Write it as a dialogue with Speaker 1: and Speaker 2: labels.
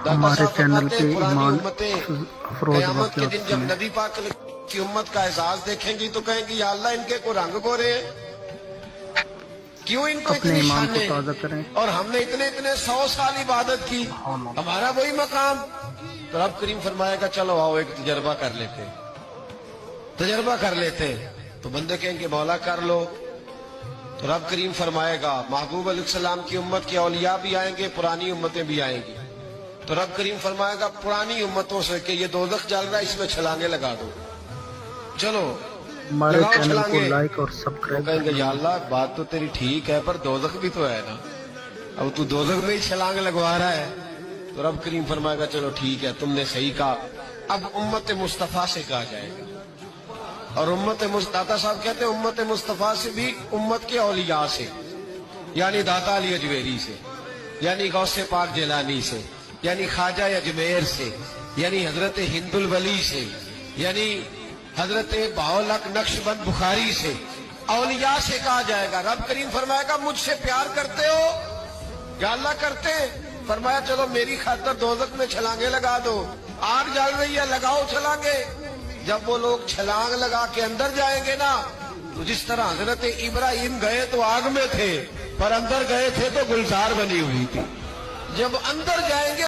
Speaker 1: हमारे चैनल पे
Speaker 2: पुरानी
Speaker 1: ईमान
Speaker 2: उम्मतें
Speaker 1: अफरोज
Speaker 2: क़यामत के दिन
Speaker 1: वाक़यात
Speaker 2: जब
Speaker 1: सुने।
Speaker 2: नबी पाक की उम्मत का एहसास देखेंगी तो कहेंगी या अल्लाह इनके को रंग गोरे हैं, क्यों इनको
Speaker 1: अपने
Speaker 2: इतनी
Speaker 1: ईमान को
Speaker 2: शानें,
Speaker 1: ताज़ा करें।
Speaker 2: और हमने इतने इतने 100 साल इबादत की, हमारा वही मकाम। तो रब करीम फरमाएगा चलो आओ एक तजर्बा कर लेते हैं, तजर्बा कर लेते हैं। तो बंदे कहेंगे मौला कर लो। तो रब करीम फरमाएगा महबूब अलैहिस्सलाम की उम्मत के औलिया भी आएंगे, पुरानी उम्मतें भी आएंगी। तो रब करीम फरमाएगा पुरानी उम्मतों से कि ये दोज़ख जल रहा है, इसमें छलांगे लगा दो, चलो
Speaker 1: हमारे
Speaker 2: लगाओ
Speaker 1: चैनल को
Speaker 2: छलांगे।
Speaker 1: लाइक और
Speaker 2: वो
Speaker 1: सब्सक्राइब
Speaker 2: कहेंगे या
Speaker 1: करें।
Speaker 2: अल्लाह बात तो तेरी ठीक है पर दोज़ख भी तो है ना, अब तू दोज़ख में ही छलांग लगवा रहा है। तो रब करीम फरमाएगा चलो ठीक है तुमने सही कहा, अब उम्मत मुस्तफा से कहा जाएगा। और उम्मत दाता साहब कहते हैं उम्मत मुस्तफा से भी उम्मत के औलिया से, यानी दाता अली अजमेरी से, यानी गौसे पाक जिलानी से, यानी ख्वाजा अजमेर से, यानी हजरत हिंदुल वली से, यानी हजरत बाउलक नक्शबंद बुखारी से, औलिया से कहा जाएगा। रब करीम फरमाएगा मुझसे प्यार करते हो या अल्लाह करते? फरमाया चलो मेरी खातर दोज़ख में छलांगे लगा दो, आग जल रही है लगाओ छलांगे। जब वो लोग छलांग लगा के अंदर जाएंगे ना, तो जिस तरह हजरत इब्राहिम गए तो आग में थे, पर अंदर गए थे तो गुलजार बनी हुई थी। जब अंदर जाएंगे